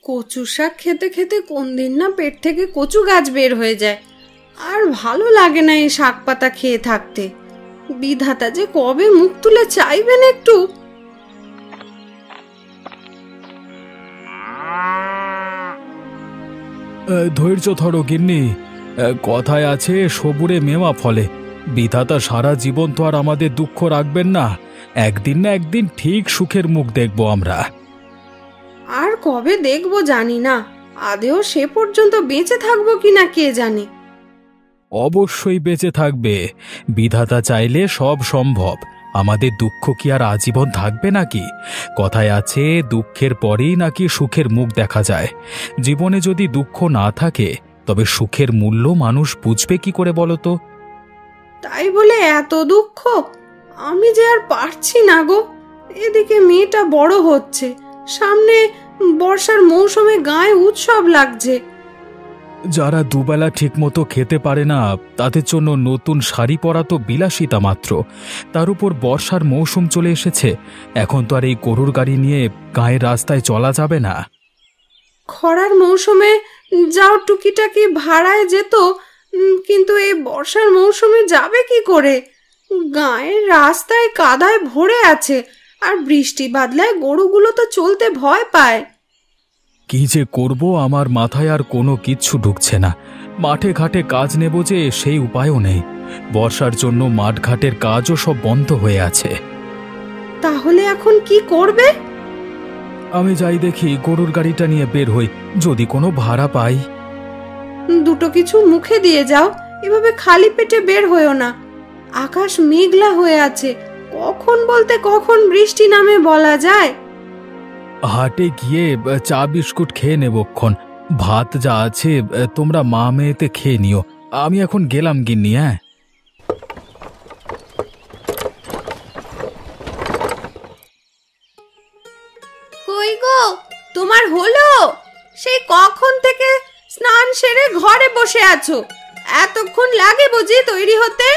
কচু শাক খেতে খেতে কোন দিন না পেট থেকে কচু গাছ বের হয়ে যায়। আর ভালো লাগে না এই শাক পাতা খেয়ে থাকতে। বিধাতা যে কবে মুখ তুলে চাইবেন একটু। ধৈর্য ধরো গিন্নি। কথায় আছে সবুরে মেওয়া ফলে। বিধাতা সারা জীবন তো আর আমাদের দুঃখ রাখবেন না। একদিন না একদিন ঠিক সুখের মুখ দেখব আমরা। আর কবে দেখবো জানি না, আদেও সে পর্যন্ত বেঁচে থাকবো কিনা কে জানে। অবশ্যই বেঁচে থাকবে। বিধাতা চাইলে সব সম্ভব। আমাদের দুঃখ কি আর আজীবন থাকবে নাকি? কথায় আছে দুঃখের পরেই নাকি সুখের মুখ দেখা যায়। জীবনে যদি দুঃখ না থাকে তবে সুখের মূল্য মানুষ বুঝবে কি করে বলো তো? তাই বলে এত দুঃখ? আমি যে আর পারছি না গো। এদিকে মেয়েটা বড় হচ্ছে, সামনে বর্ষার মৌসুমে গায়ে উৎসব লাগছে। যারা দুবেলা ঠিকমতো খেতে পারে না তাদের জন্য নতুন শাড়ি পরা তো বিলাসিতা মাত্র। তার উপর বর্ষার মৌসুম চলে এসেছে। এখন তো আর এই গরুর গাড়ি নিয়ে গায়ের রাস্তায় চলা যাবে না। খরার মৌসুমে যাও টুকিটাকি ভাড়ায় যেত, কিন্তু এই বর্ষার মৌসুমে যাবে কি করে? গায়ের রাস্তায় কাদায় ভরে আছে, আর বৃষ্টি বাদলায় গরুগুলো তো চলতে ভয় পায়। কি যে করব আমার মাথায় আর কোনো কিচ্ছু ঢুকছে না। মাঠে ঘাটে কাজ নেব যে সেই উপায়ও নেই। বর্ষার জন্য মাঠ ঘাটের কাজও সব বন্ধ হয়ে আছে। তাহলে এখন কি করবে? আমি যাই দেখি, গরুর গাড়িটা নিয়ে বের হই, যদি কোনো ভাড়া পাই। দুটো কিছু মুখে দিয়ে যাও, এভাবে খালি পেটে বের হয়েও না। আকাশ মেঘলা হয়ে আছে, কখন বলতে কখন বৃষ্টি নামে বলা যায়। হাটে গিয়ে চা বিস্কুট খেয়ে নেবক্ষণ। ভাত যা আছে তোমরা মা মেয়েতে খেয়ে নিও। আমি এখন গেলাম গিন্নি। হ্যাঁ, কই গো, তোমার হলো? সেই কখন থেকে স্নান সেরে ঘরে বসে আছো? এতক্ষণ লাগে বুঝি তৈরি হতে?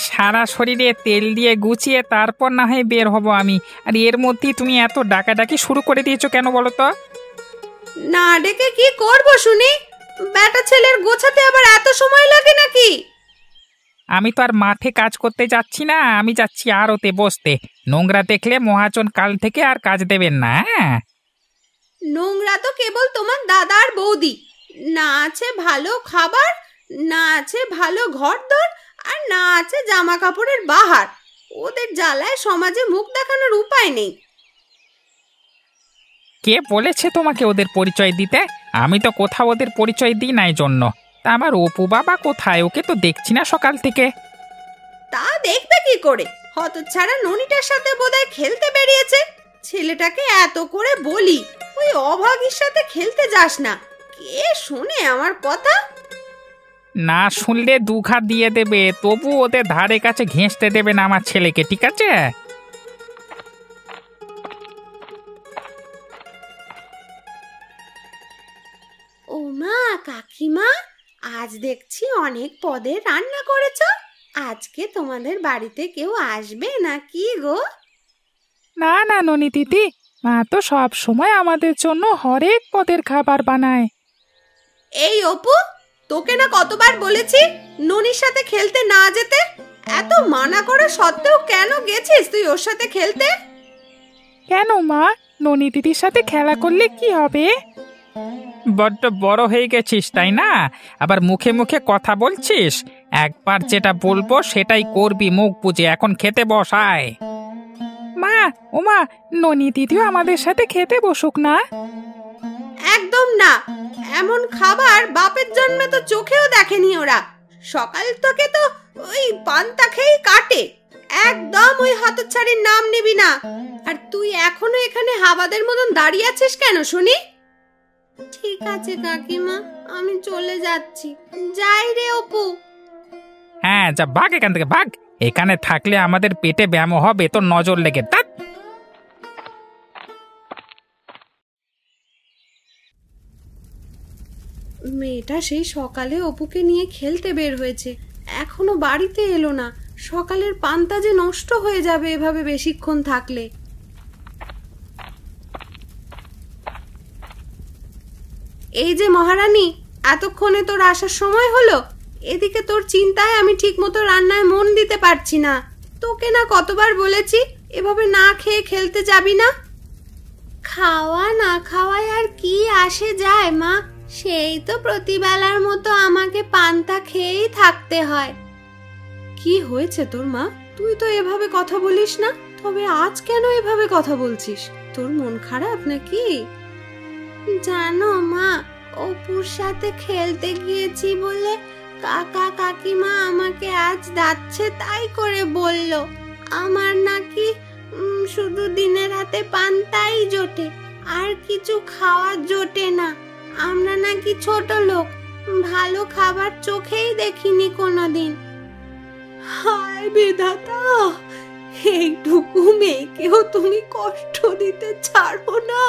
সারা শরীরে তেল দিয়ে গুছিয়ে তারপর না হয় বের হব আমি। আর এর মধ্যেই তুমি এত ডাকাডাকি শুরু করে দিয়েছো কেন বলো তো? না ডেকে কি করব শুনি? বেটা ছেলের গোছাতে আবার এত সময় লাগে নাকি? আমি তো আর মাঠে কাজ করতে যাচ্ছি না, আমি যাচ্ছি আড়তে বসতে। নোংরা দেখলে মহাজন কাল থেকে আর কাজ দেবেন না। হ্যাঁ, নোংরা তো কেবল তোমার দাদা আর বৌদি। না আছে ভালো খাবার, না আছে ভালো ঘরদোর, আর না আছে জামা কাপড়ের বাহার। ওদের জ্বালায় সমাজে মুখ দেখানোর উপায় নেই। কে বলেছে তোমাকে ওদের পরিচয় দিতে? আমি তো কোথাও ওদের পরিচয় দিই নাই জন্য। তা আমার অপু বাবা কোথায়? ওকে তো দেখছি না সকাল থেকে। তা দেখবে কি করে? হতচ্ছাড়া ননিটার সাথে বোধহয় খেলতে বেরিয়েছে। ছেলেটাকে এত করে বলি ওই অভাগীর সাথে খেলতে যাস না, কে শোনে আমার কথা? না শুনলে দুঘাত দিয়ে দেবে, তবু ওদের ধারে কাছে ঘেঁষতে দেবে না আমার ছেলেকে, ঠিক আছে? ও মা, কাকিমা, আজ দেখছি অনেক পদের রান্না করেছো। আজকে তোমাদের বাড়িতে কেউ আসবে নাকি গো? না না ননি দিদি, মা তো সব সময় আমাদের জন্য হরেক পদের খাবার বানায়। এই অপু, তোকে না কতবার বলেছি ননির সাথে খেলতে না যেতে? এত মানা করা সত্ত্বেও কেন গেছিস তুই ওর সাথে খেলতে? কেন মা, ননি দিদির সাথে খেলা করলে কি হবে? বড্ড বড় হয়ে গেছিস তাই না? আবার মুখে মুখে কথা বলছিস। একবার যেটা বলবো সেটাই করবি মুখ বুজে। এখন খেতে বসায়। মা, ও মা, ননি দিদিও আমাদের সাথে খেতে বসুক না। একদম না। এমন খাবার বাপের জন্মে তো চোখেও দেখেনি ওরা। সকাল থেকে তো ওই পান্তা খেয়েই কাটে। একদম ওই হতচ্ছাড়ির নাম নিবি না। আর তুই এখনো এখানে হাবাদের মতন দাঁড়িয়ে আছিস কেন শুনি? ঠিক আছে কাকিমা, আমি চলে যাচ্ছি। যাই রে অপু। হ্যাঁ, যা ভাগ এখান থেকে, ভাগ। এখানে থাকলে আমাদের পেটে ব্যায়াম হবে, তোর নজর লেগে। তা মেয়েটা সেই সকালে অপুকে নিয়ে খেলতে বের হয়েছে, এখনো বাড়িতে এলো না। সকালের পান্তা যে নষ্ট হয়ে যাবে এভাবে বেশিক্ষণ থাকলে। এই যে মহারানী, এতক্ষণে তোর আসার সময় হলো। এদিকে তোর চিন্তায় আমি ঠিক মতো রান্নায় মন দিতে পারছি না। তোকে না কতবার বলেছি এভাবে না খেয়ে খেলতে যাবি না। খাওয়া না খাওয়ায় আর কি আসে যায় মা, সেই তো প্রতিবেলার মতো আমাকে পান্তা খেয়েই থাকতে হয়। কি হয়েছে তোর মা? তুই তো এভাবে কথা বলিস না। তবে আজ কেন এভাবে কথা বলছিস? তোর মন খারাপ নাকি? জানো মা, অপুর সাথে খেলতে গিয়েছি বলে কাকা কাকিমা আমাকে আজ যাচ্ছে তাই করে বলল। আমার নাকি শুধু দিনের হাতে পান্তাই জোটে, আর কিছু খাওয়া জোটে না। আমরা নাকি ছোট লোক, ভালো খাবার চোখেই দেখিনি কোনোদিন। হায় বিধাতা, এইটুকু মেয়েকেও তুমি কষ্ট দিতে ছাড়ো না।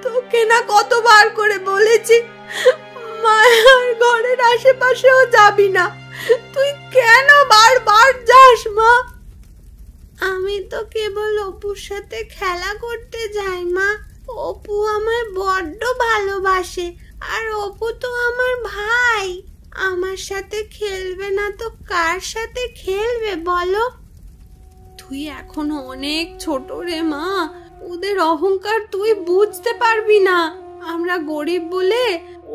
তোকে না কতবার করে বলেছি মায়ার ঘরের আশেপাশেও যাবি না, তুই কেন বারবার যাস মা? আমি তো কেবল অপুর সাথে খেলা করতে যাই মা। অপু আমায় বড্ড ভালোবাসে, আর অপু তো আমার ভাই। আমার সাথে খেলবে না তো কার সাথে খেলবে বলো? তুই এখনো অনেক ছোট রে মা, ওদের অহংকার তুই বুঝতে পারবি না। আমরা গরিব বলে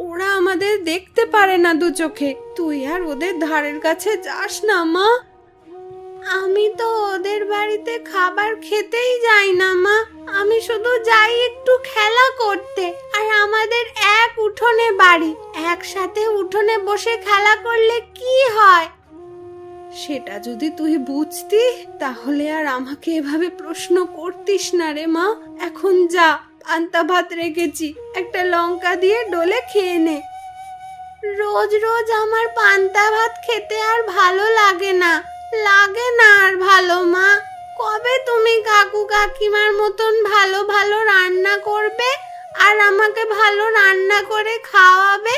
ওরা আমাদের দেখতে পারে না দু চোখে। তুই আর ওদের ধারের কাছে যাস না মা। আমি তো ওদের বাড়িতে খাবার খেতেই যাই না মা, আমি শুধু যাই একটু খেলা করতে। আর আমাদের এক উঠোনে বাড়ি, একসাথে উঠোনে বসে খেলা করলে কি হয়? সেটা যদি তুই বুঝতি তাহলে আর আমাকে এভাবে প্রশ্ন করতিস না রে মা। এখন যা, পান্তা ভাত রেখেছি, একটা লঙ্কা দিয়ে ডলে খেয়ে নে। রোজ রোজ আমার পান্তা ভাত খেতে আর ভালো লাগে না, লাগে না আর ভালো মা। কবে তুমি কাকু কাকিমার মতন ভালো ভালো রান্না করবে আর আমাকে ভালো রান্না করে খাওয়াবে?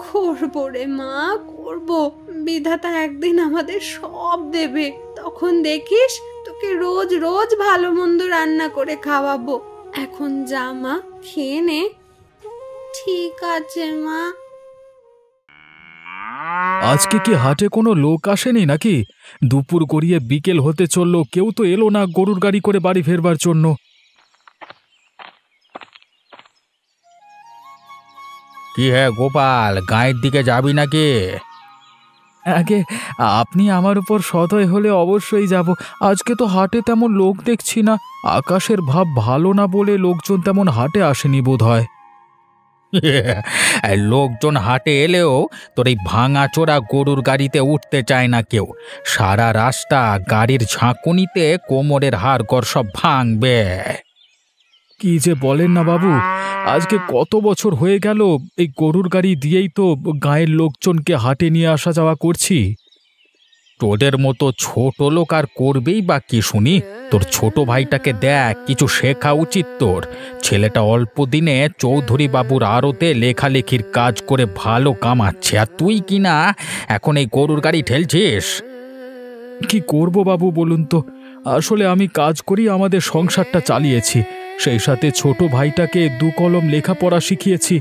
করবো রে মা, করবো। বিধাতা একদিন আমাদের সব দেবে, তখন দেখিস তোকে রোজ রোজ ভালো মন্দ রান্না করে খাওয়াবো। এখন যা মা, খেয়ে নে। ঠিক আছে মা। আজকে কি হাটে কোনো লোক আসেনি নাকি? দুপুর গড়িয়ে বিকেল হতে চললো, কেউ তো এলো না গরুর গাড়ি করে বাড়ি ফেরবার জন্য। কি হ্যাঁ গোপাল, গাঁয়ের দিকে যাবি নাকি? আগে আপনি আমার উপর সদয় হলে অবশ্যই যাব। আজকে তো হাটে তেমন লোক দেখছি না। আকাশের ভাব ভালো না বলে লোকজন তেমন হাটে আসেনি বোধ হয়। লোকজন হাটে এলেও তোর এই ভাঙা চোরা গরুর গাড়িতে উঠতে চায় না কেউ। সারা রাস্তা গাড়ির ঝাঁকুনিতে কোমরের হাড়গড় সব ভাঙবে। কি যে বলেন না বাবু, আজকে কত বছর হয়ে গেল এই গরুর গাড়ি দিয়েই তো গায়ের লোকজনকে হাটে নিয়ে আসা যাওয়া করছি। তোদের মতো ছোট লোক আর করবেই বা কি শুনি? তোর ছোট ভাইটাকে দেখ, কিছু শেখা উচিত তোর। ছেলেটা অল্প দিনে চৌধুরী বাবুর আড়তে লেখালেখির কাজ করে ভালো কামাচ্ছে, আর তুই কিনা এখন এই গরুর গাড়ি ঠেলছিস। কি করব বাবু বলুন তো? আসলে আমি কাজ করি আমাদের সংসারটা চালিয়েছি, সেই সাথে ছোট ভাইটাকে দু কলম লেখাপড়া শিখিয়েছি।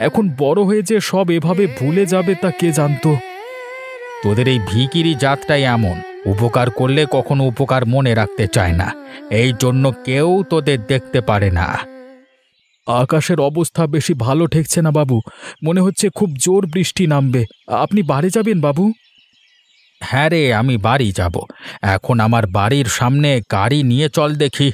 এখন বড় হয়ে যে সব এভাবে ভুলে যাবে তা কে জানতো। তোদের এই ভিকিরি জাতটাই এমন, উপকার করলে কখনো উপকার মনে রাখতে চায় না, এই জন্য কেউ তোদের দেখতে পারে না। আকাশের অবস্থা বেশি ভালো ঠেকছে না বাবু, মনে হচ্ছে খুব জোর বৃষ্টি নামবে। আপনি বাড়ি যাবেন বাবু? হ্যাঁ রে, আমি বাড়ি যাব। এখন আমার বাড়ির সামনে গাড়ি নিয়ে চল দেখি।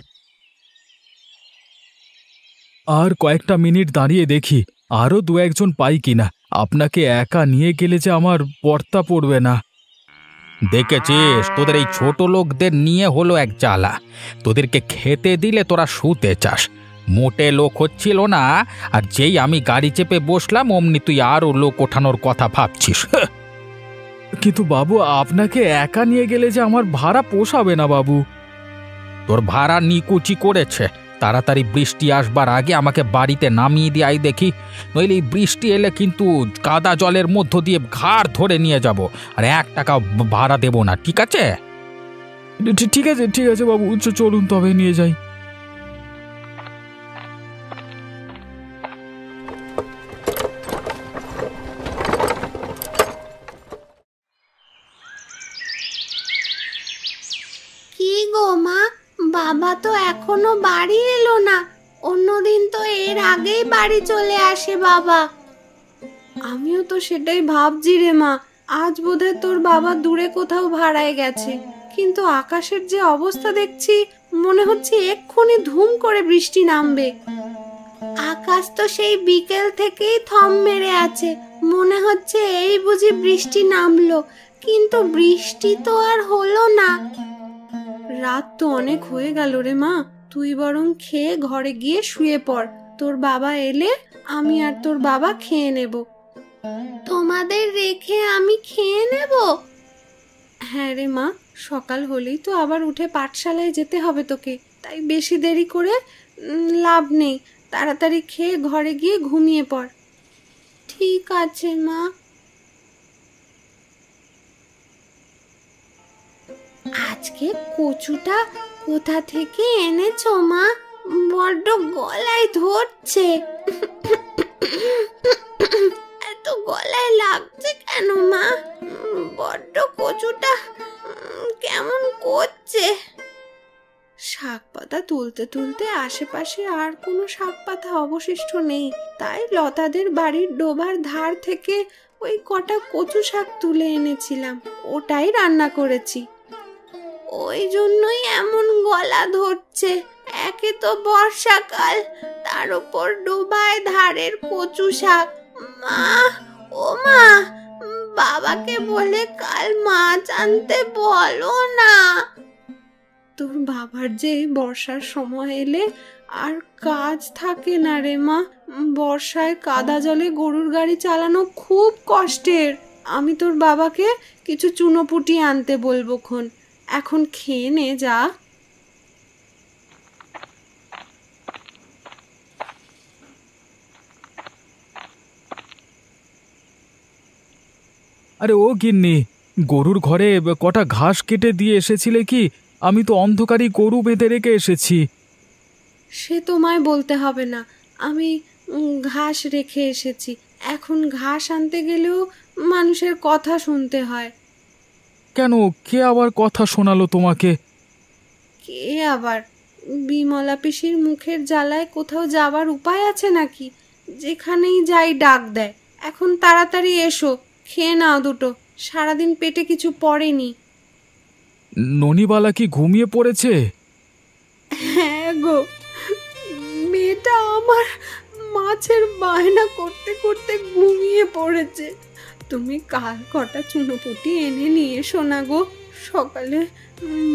আর কয়েকটা মিনিট দাঁড়িয়ে দেখি আরও দু একজন পাই কিনা। আপনাকে একা নিয়ে গেলে যে আমার পর্তা পড়বে না। দেখেছিস, তোদের এই ছোট লোকদের নিয়ে হলো এক জ্বালা। তোদেরকে খেতে দিলে তোরা শুতে চাস। মোটে লোক হচ্ছিল না, আর যেই আমি গাড়ি চেপে বসলাম অমনি তুই আরও লোক ওঠানোর কথা ভাবছিস। কিন্তু বাবু, আপনাকে একা নিয়ে গেলে যে আমার ভাড়া পোষাবে না বাবু। তোর ভাড়া নিকুচি করেছে, তাড়াতাড়ি বৃষ্টি আসবার আগে আমাকে বাড়িতে নামিয়ে দিয়ে আই দেখি, নইলে এই বৃষ্টি এলে কিন্তু কাদা জলের মধ্য দিয়ে ঘাড় ধরে নিয়ে যাব, আর 1 টাকা ভাড়া দেব না, ঠিক আছে? ঠিক আছে ঠিক আছে বাবু, চলুন তবে নিয়ে যাই। কি গো মা, বাবা তো এখনো বাড়ি এলো না। অন্যদিন তো এর আগেই বাড়ি চলে আসে বাবা। আমিও তো সেটাই ভাবছি রে মা, আজ বোধহয় তোর বাবা দূরে কোথাও ভাড়ায় গেছে। কিন্তু আকাশের যে অবস্থা দেখছি, মনে হচ্ছে এক্ষুনি ধুম করে বৃষ্টি নামবে। আকাশ তো সেই বিকেল থেকেই থম মেরে আছে, মনে হচ্ছে এই বুঝি বৃষ্টি নামলো, কিন্তু বৃষ্টি তো আর হলো না। রাত তো অনেক হয়ে গেল রে মা, তুই বরং খেয়ে ঘরে গিয়ে শুয়ে পড়। তোর বাবা এলে আমি আর তোর বাবা খেয়ে নেব। তোমাদের রেখে আমি খেয়ে নেব? হ্যাঁ রে মা, সকাল হলেই তো আবার উঠে পাঠশালায় যেতে হবে তোকে, তাই বেশি দেরি করে লাভ নেই। তাড়াতাড়ি খেয়ে ঘরে গিয়ে ঘুমিয়ে পড়। ঠিক আছে মা। আজকে কচুটা কোথা থেকে এনেছো মা? বড্ড গলায় ধরছে। এত গলায় লাগছে কেন মা? বড্ড কচুটা কেমন করছে। শাক পাতা তুলতে তুলতে আশেপাশে আর কোনো শাক পাতা অবশিষ্ট নেই, তাই লতাদের বাড়ির ডোবার ধার থেকে ওই কটা কচু শাক তুলে এনেছিলাম, ওটাই রান্না করেছি। ওই জন্যই এমন গলা ধরছে। একে তো বর্ষাকাল, তার উপর ডোবায় ধারের কচু শাক। মা, ও মা, বাবাকে বলে কাল মাছ আনতে বলো না। তোর বাবার যে বর্ষার সময় এলে আর কাজ থাকে না রে মা। বর্ষায় কাদা জলে গরুর গাড়ি চালানো খুব কষ্টের। আমি তোর বাবাকে কিছু চুনোপুটি আনতে বলবো খন। এখন খেয়ে নে যা। আরে ও গিন্নি, গরুর ঘরে কটা ঘাস কেটে দিয়ে এসেছিলে কি? আমি তো অন্ধকারই গরু বেঁধে রেখে এসেছি। সে তোমায় বলতে হবে না, আমি ঘাস রেখে এসেছি। এখন ঘাস আনতে গেলেও মানুষের কথা শুনতে হয়। কেন, কে আবার কথা শোনালো তোমাকে? কে আবার? বিমলা পিসির মুখের জ্বালায় কোথাও যাবার উপায় আছে নাকি? যেখানেই যাই ডাক দেয়। এখন তাড়াতাড়ি এসো, খেয়ে নাও দুটো, সারাদিন পেটে কিছু পড়েনি। ননিবালা কি ঘুমিয়ে পড়েছে? হ্যাঁ গো, মেয়েটা আমার মাছের বায়না করতে করতে ঘুমিয়ে পড়েছে। তুমি কাল কটা চুনোপুটি এনে নিয়ে এসো না গো। সকালে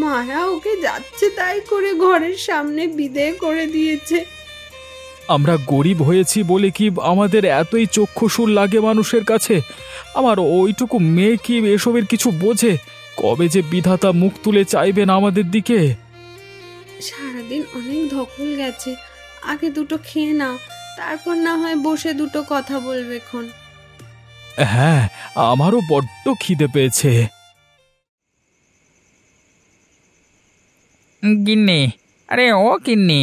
মায়া ওকে যাচ্ছে তাই করে ঘরের সামনে বিদেয় করে দিয়েছে। আমরা গরিব হয়েছি বলে কি আমাদের এতই চক্ষুশূল লাগে মানুষের কাছে? আমার ওইটুকু মেয়ে কি এসবের কিছু বোঝে? কবে যে বিধাতা মুখ তুলে চাইবেন আমাদের দিকে? সারাদিন অনেক ধকল গেছে, আগে দুটো খেয়ে নাও, তারপর না হয় বসে দুটো কথা বলবে খন। হ্যাঁ, আমারও বড্ড খিদে পেয়েছে। গিন্নি, আরে ও গিন্নি,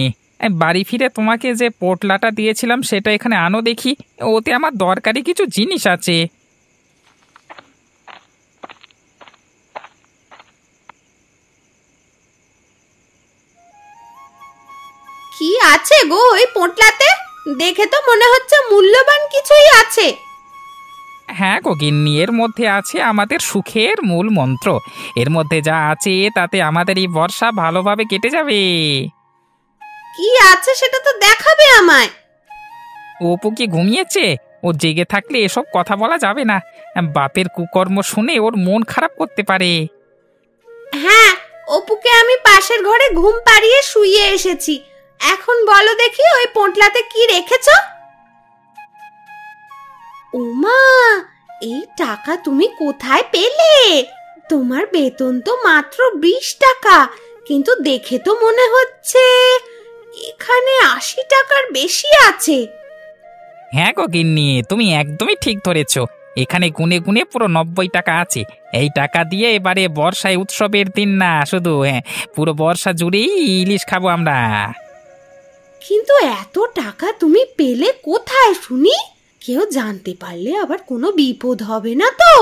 বাড়ি ফিরে তোমাকে যে পোটলাটা দিয়েছিলাম সেটা এখানে আনো দেখি, ওতে আমার দরকারি কিছু জিনিস আছে। কি আছে গো ওই পোটলাতে? দেখে তো মনে হচ্ছে মূল্যবান কিছুই আছে। হ্যাঁ গো গিন্নি, এর মধ্যে আছে আমাদের সুখের মূল মন্ত্র। এর মধ্যে যা আছে তাতে আমাদের এই বর্ষা ভালোভাবে কেটে যাবে। কি আছে সেটা তো দেখাবে আমায়। অপু কি ঘুমিয়েছে? ও জেগে থাকলে এসব কথা বলা যাবে না, বাপের কুকর্ম শুনে ওর মন খারাপ করতে পারে। হ্যাঁ, অপুকে আমি পাশের ঘরে ঘুম পাড়িয়ে শুইয়ে এসেছি। এখন বলো দেখি ওই পোটলাতে কি রেখেছো? ওমা, এই টাকা তুমি কোথায় পেলে? তোমার বেতন তো মাত্র 20 টাকা, কিন্তু দেখে তো মনে হচ্ছে এখানে 80 টাকার বেশি আছে। হ্যাঁ গো গিন্নি, তুমি একদমই ঠিক ধরেছ। এখানে গুনে গুনে পুরো 90 টাকা আছে। এই টাকা দিয়ে এবারে বর্ষায় উৎসবের দিন না শুধু, হ্যাঁ, পুরো বর্ষা জুড়েই ইলিশ খাবো আমরা। কিন্তু এত টাকা তুমি পেলে কোথায় শুনি? কেউ জানতে পারলে আবার কোনো বিপদ হবে না তো?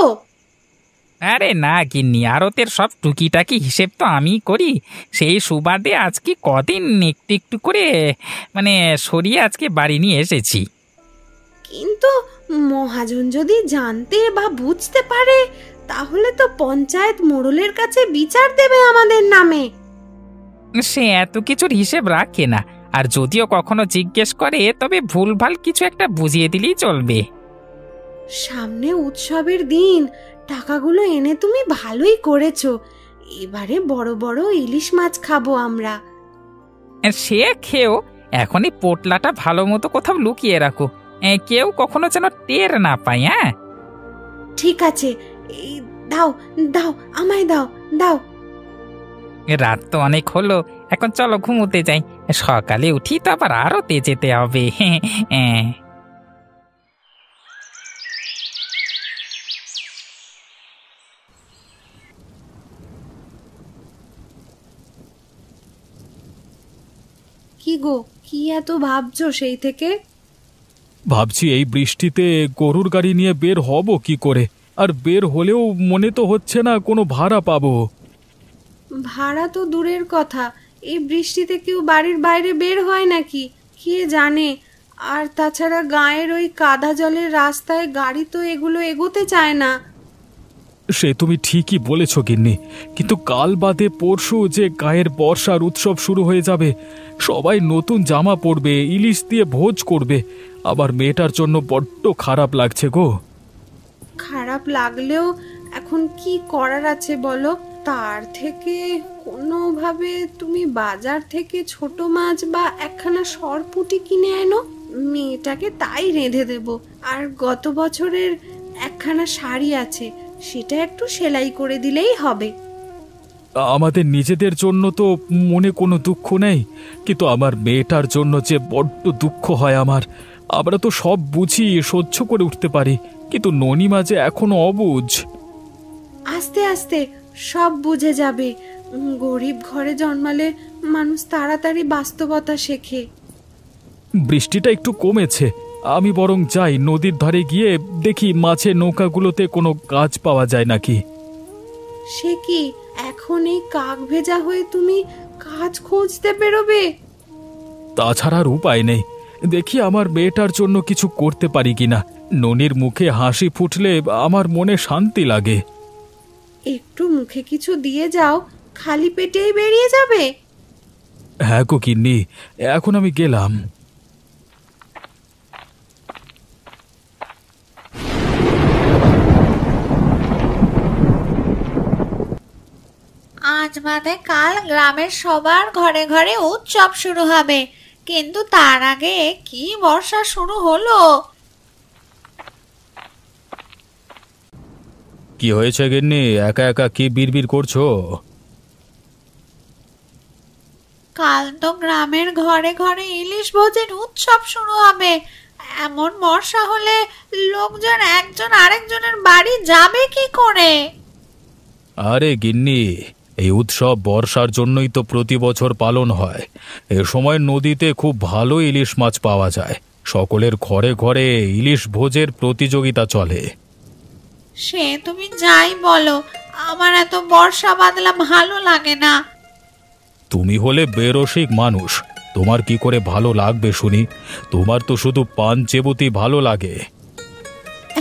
আরে না গিন্নি, আড়তের সব টুকিটাকি হিসেব তো আমি করি। সেই সুবাদে আজকে কদিন একটু একটু করে সরিয়ে আজকে বাড়ি নিয়ে এসেছি। কিন্তু মহাজন যদি জানতে বা বুঝতে পারে, তাহলে তো পঞ্চায়েত মোড়লের কাছে বিচার দেবে আমাদের নামে। সে এত কিছুর হিসেব রাখে না, আর যদিও কখনো জিজ্ঞেস করে তবে ভুলভাল কিছু একটা বুঝিয়ে দিলেই চলবে। সামনে উৎসবের দিন, টাকাগুলো এনে তুমি ভালোই করেছো। এবারে বড় বড় ইলিশ মাছ খাবো আমরা। সে খেয়েও এখনই পোটলাটা ভালো মতো কোথাও লুকিয়ে রাখো, কেউ কখনো যেন টের না পায়। হ্যাঁ ঠিক আছে, এই দাও দাও, আমায় দাও দাও। রাত তো অনেক হলো, এখন চলো ঘুমোতে যাই। সকালে উঠি তো আবার আরতে যেতে হবে। হ্যাঁ কি গো, কি এত ভাবছো সেই থেকে? ভাবছি এই বৃষ্টিতে গরুর গাড়ি নিয়ে বের হব কি করে, আর বের হলেও মনে তো হচ্ছে না কোনো ভাড়া পাবো। ভাড়া তো দূরের কথা, এই বৃষ্টিতে কেউ বাড়ির বাইরে বের হয় নাকি কে জানে। আর তাছাড়া গায়ের ওই কাদা জলের রাস্তায় গাড়ি তো এগুলো এগোতে চায় না। সে তুমি ঠিকই বলেছ গিন্নি, কিন্তু কাল বাদে পরশু যে গায়ের বর্ষার উৎসব শুরু হয়ে যাবে। সবাই নতুন জামা পরবে, ইলিশ দিয়ে ভোজ করবে। আবার মেয়েটার জন্য বড্ড খারাপ লাগছে গো। খারাপ লাগলেও এখন কি করার আছে বলো? তার থেকে কোনোভাবে তুমি বাজার থেকে ছোট মাছ বা একখানা সরপুঁটি কিনে এনো, মেয়েটাকে তাই রেঁধে দেব। আর গত বছরের একখানা শাড়ি আছে, সেটা একটু সেলাই করে দিলেই হবে। আমাদের নিজেদের জন্য তো মনে কোনো দুঃখ নেই, কিন্তু আমার মেয়েটার জন্য যে বড্ড দুঃখ হয় আমার। আমরা তো সব বুঝি, সহ্য করে উঠতে পারি, কিন্তু ননিমা যে এখনো অবুঝ। আস্তে আস্তে সব বুঝে যাবে। গরিব ঘরে জন্মালে মানুষ তাড়াতাড়ি বাস্তবতা শেখে। বৃষ্টিটা একটু কমেছে, আমি বরং যাই নদীর ধারে গিয়ে দেখি মাছের নৌকাগুলোতে কোনো কাজ পাওয়া যায় নাকি। সে কি, এখন এই কাক ভেজা হয়ে তুমি কাজ খুঁজতে বেরোবে? তাছাড়া আর উপায় নেই, দেখি আমার মেয়েটার জন্য কিছু করতে পারি কিনা। ননির মুখে হাসি ফুটলে আমার মনে শান্তি লাগে। একটু মুখে কিছু দিয়ে যাও, খালি পেটেই বেরিয়ে যাবে। হ্যাঁ গো গিন্নি, এখন আমি গেলাম। আজ বাদে কাল গ্রামের সবার ঘরে ঘরে উৎসব শুরু হবে, কিন্তু তার আগে কি বর্ষা শুরু হলো। কি হয়েছে গিন্নি, একা একা কি বিড়বিড় করছো? কাল তো গ্রামের ঘরে ঘরে ইলিশ ভোজের উৎসব শুরু হবে। এমন বর্ষা হলে লোকজন একজন আরেকজনের বাড়ি যাবে কি করে? আরে গিন্নি, এই উৎসব বর্ষার জন্যই তো প্রতি বছর পালন হয়। এ সময় নদীতে খুব ভালো ইলিশ মাছ পাওয়া যায়। সকলের ঘরে ঘরে ইলিশ ভোজের প্রতিযোগিতা চলে। সে তুমি যাই বলো, আমার এত বর্ষা বাদলা ভালো লাগে না। তুমি হলে বেরসিক মানুষ, তোমার কি করে ভালো লাগবে শুনি? তোমার তো শুধু পান চেবুতি ভালো লাগে।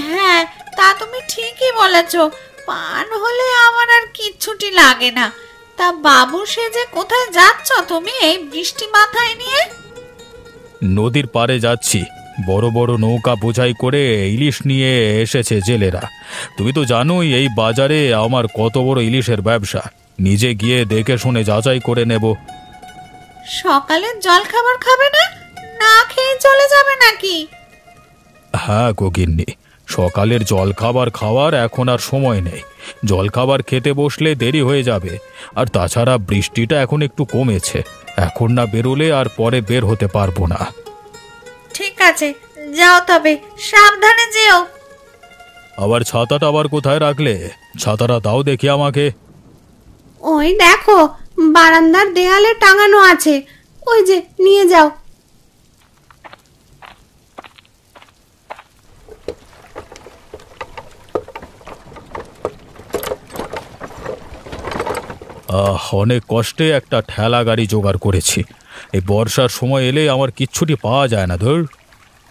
হ্যাঁ, তা তুমি ঠিকই বলেছ। পান হলে আমার আর কিচ্ছুটি লাগে না। তা বাবু সেজে কোথায় যাচ্ছ তুমি এই বৃষ্টি মাথায় নিয়ে? নদীর পাড়ে যাচ্ছি, বড় বড় নৌকা বোঝাই করে ইলিশ নিয়ে এসেছে জেলেরা। তুমি তো জানোই এই বাজারে আমার কত বড় ইলিশের ব্যবসা। নিজে গিয়ে দেখে শুনে যাচাই করে নেব। সকালের জল খাবার খাবে না? না খেয়ে চলে যাবে নাকি? হ্যাঁ গো গিন্নি, সকালের জলখাবার খাওয়ার এখন আর সময় নেই। জলখাবার খেতে বসলে দেরি হয়ে যাবে। আর তাছাড়া বৃষ্টিটা এখন একটু কমেছে, এখন না বেরোলে আর পরে বের হতে পারবো না। ঠিক আছে, যাও তবে, সাবধানে যেও। আবার ছাতাটা আবার কোথায় রাখলে? ছাতাটা দাও দেখি আমাকে। ওই দেখো, বারান্দার দেয়ালে টাঙানো আছে, ওই যে নিয়ে যাও। অনেক কষ্টে একটা ঠেলা গাড়ি জোগাড় করেছি। এই বর্ষার সময় এলে আমার কিচ্ছুটি পাওয়া যায় না। ধর,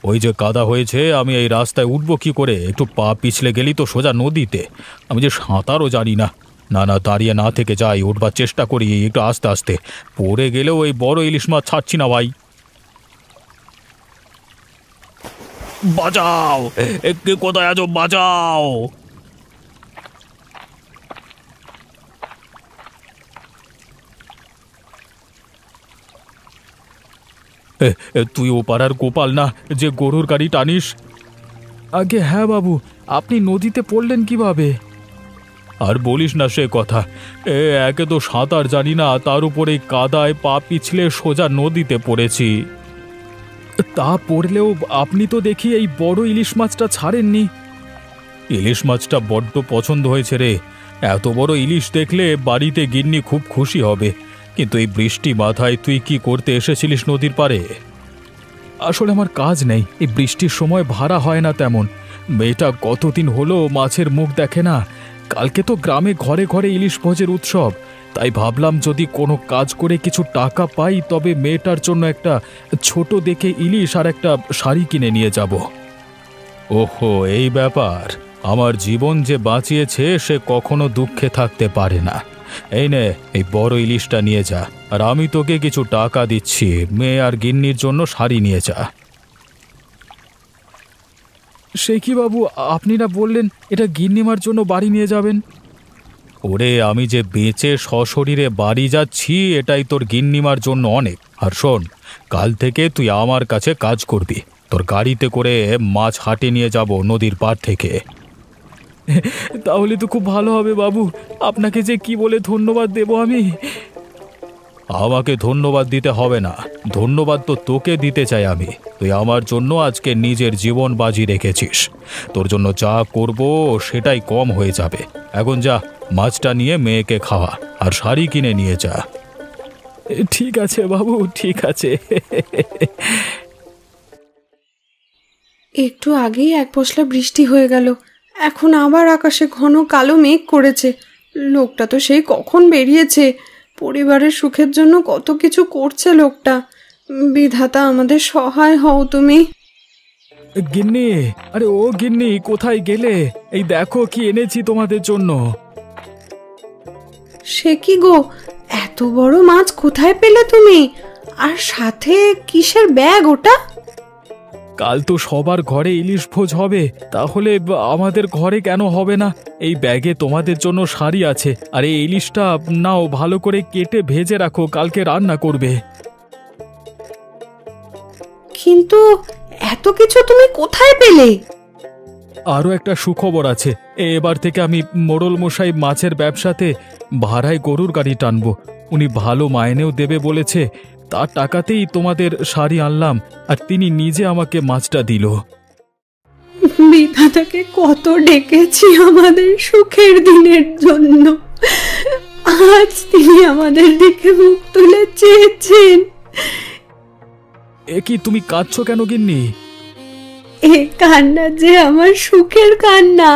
ওই যে কাদা হয়েছে, আমি এই রাস্তায় উঠবো কি করে? একটু পা পিছলে গেলি তো সোজা নদীতে। আমি যে সাঁতারও জানি না। না না, দাঁড়িয়ে না থেকে যাই, উঠবার চেষ্টা করি একটু আস্তে আস্তে। পড়ে গেলেও ওই বড় ইলিশ মাছ ছাড়ছি না ভাই। বাঁচাও, কে কোথায় আছো? বাঁচাও। তুই ও পাড়ার গোপাল না, যে গরুর গাড়ি টানিস? আগে হ্যাঁ বাবু, আপনি নদীতে পড়লেন কিভাবে? আর বলিস না সে কথা। একে তো সাঁতার জানি না, তার উপরে কাদায় পা পিছলে সোজা নদীতে পড়েছি। তা পড়লেও আপনি তো দেখি এই বড় ইলিশ মাছটা ছাড়েননি। ইলিশ মাছটা বড্ড পছন্দ হয়েছে রে। এত বড় ইলিশ দেখলে বাড়িতে গিন্নি খুব খুশি হবে। কিন্তু এই বৃষ্টি মাথায় তুই কি করতে এসেছিলিস নদীর পাড়ে? আসলে আমার কাজ নেই, এই বৃষ্টির সময় ভাড়া হয় না তেমন। মেয়েটা কতদিন হলো মাছের মুখ দেখে না। কালকে তো গ্রামে ঘরে ঘরে ইলিশ ভোজের উৎসব, তাই ভাবলাম যদি কোনো কাজ করে কিছু টাকা পাই তবে মেয়েটার জন্য একটা ছোট দেখে ইলিশ আর একটা শাড়ি কিনে নিয়ে যাব। ওহো, এই ব্যাপার। আমার জীবন যে বাঁচিয়েছে সে কখনো দুঃখে থাকতে পারে না। এই নে, এই বড় ইলিশটা নিয়ে যা, আর আমি তোকে কিছু টাকা দিচ্ছি। মেয়ে আর গিন্নির জন্য শাড়ি নিয়ে যা। সে কি বাবু, আপনি না বললেন এটা গিন্নিমার জন্য বাড়ি নিয়ে যাবেন? ওরে, আমি যে বেঁচে সশরীরে বাড়ি যাচ্ছি এটাই তোর গিন্নিমার জন্য অনেক। আর শোন, কাল থেকে তুই আমার কাছে কাজ করবি। তোর গাড়িতে করে মাছ হাটে নিয়ে যাব নদীর পাড় থেকে। তাহলে তো খুব ভালো হবে বাবু, আপনাকে যে কি বলে ধন্যবাদ দেব আমি। আমাকে ধন্যবাদ দিতে হবে না, ধন্যবাদ তো তোকে দিতে চাই আমি। তুই আমার জন্য আজকে নিজের জীবন বাজি রেখেছিস। তোর জন্য যা করব সেটাই কম হয়ে যাবে। এখন যা, মাছটা নিয়ে মেয়েকে খাওয়া আর শাড়ি কিনে নিয়ে যা। ঠিক আছে বাবু, ঠিক আছে। একটু আগেই এক পশলা বৃষ্টি হয়ে গেল, এখন আবার আকাশে ঘন কালো মেঘ করেছে। লোকটা তো সেই কখন বেরিয়েছে, পরিবারের সুখের জন্য কত কিছু করছে লোকটা। বিধাতা আমাদের সহায় হও তুমি। গিন্নি, আরে ও গিন্নি, কোথায় গেলে? এই দেখো কি এনেছি তোমাদের জন্য। সে কি গো, এত বড় মাছ কোথায় পেলে তুমি? আর সাথে কিসের ব্যাগ ওটা? কাল তো সবার ঘরে ইলিশ ভোজ হবে, তাহলে আমাদের ঘরে কেন হবে না? এই ব্যাগে তোমাদের জন্য শাড়ি আছে, আর এই ইলিশটা নাও, ভালো করে কেটে ভেজে রাখো, কালকে রান্না করবে। কিন্তু এত কিছু তুমি কোথায় পেলে? আরও একটা সুখবর আছে। এবার থেকে আমি মোড়ল মশাই মাছের ব্যবসাতে ভাড়ায় গরুর গাড়ি টানবো। উনি ভালো মাইনেও দেবে বলেছে। তার টাকাতেই তোমাদের শাড়ি আনলাম, আর তিনি নিজে আমাকে মাছটা দিল। বিধাতাকে কত ডেকেছি আমাদের সুখের দিনের জন্য, আজ তিনি আমাদের দিকে মুখ তুলে চেয়েছেন। এ কি, তুমি কাঁদছো কেন গিন্নি? এ কান্না যে আমার সুখের কান্না।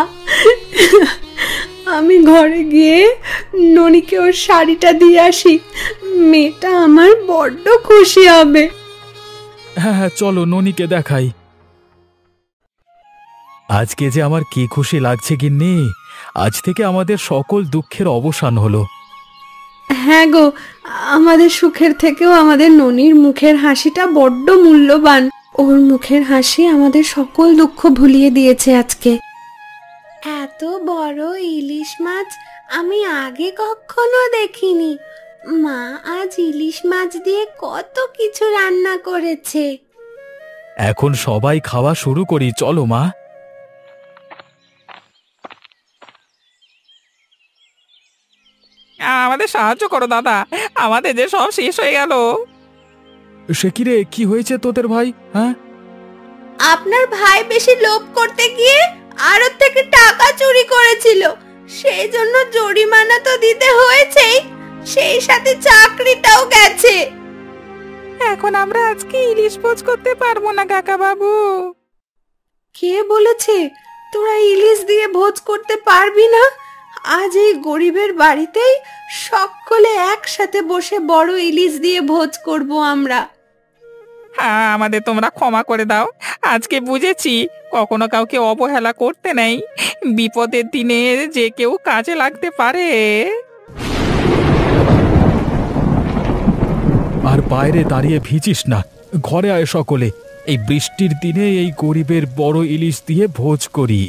আমি ঘরে গিয়ে ননিকে ওর শাড়িটা দিয়ে আসি, মেয়েটা আমার বড্ড খুশি হবে। হ্যাঁ হ্যাঁ, চলো ননিকে দেখাই। আজকে যে আমার কি খুশি লাগছে গিন্নি, আজ থেকে আমাদের সকল দুঃখের অবসান হলো। হ্যাঁ গো, আমাদের সুখের থেকেও আমাদের ননির মুখের হাসিটা বড্ড মূল্যবান। ওর মুখের হাসি আমাদের সকল দুঃখ ভুলিয়ে দিয়েছে আজকে। এত বড় ইলিশ মাছ আমি আগে কখনো দেখিনি। মা আজ ইলিশ মাছ দিয়ে কত কিছু রান্না করেছে। এখন সবাই খাওয়া শুরু করি, চলো মা। আমাদের সাহায্য করো দাদা, আমাদের যে সব শেষ হয়ে গেল। সে কি রে, কি হয়েছে তোদের ভাই? হ্যাঁ, আপনার ভাই বেশি লোভ করতে গিয়ে আড়ত থেকে টাকা চুরি করেছিল, সেই জন্য জরিমানা তো দিতে হয়েছেই, সেই সাথে চাকরিটাও গেছে। এখন আমরা আজকে ইলিশ ভোজ করতে পারবো না কাকা বাবু। কে বলেছে তোরা ইলিশ দিয়ে ভোজ করতে পারবি না? আজ এই গরিবের বাড়িতেই সকলে একসাথে বসে বড় ইলিশ দিয়ে ভোজ করব আমরা। হ্যাঁ, আমাদের তোমরা ক্ষমা করে দাও, আজকে বুঝেছি কখনো কাউকে অবহেলা করতে নেই, বিপদের দিনে যে কেউ কাজে লাগতে পারে। আর বাইরে দাঁড়িয়ে ভিজিস না, ঘরে আয় সকলে। এই বৃষ্টির দিনে এই গরিবের বড় ইলিশ দিয়ে ভোজ করি।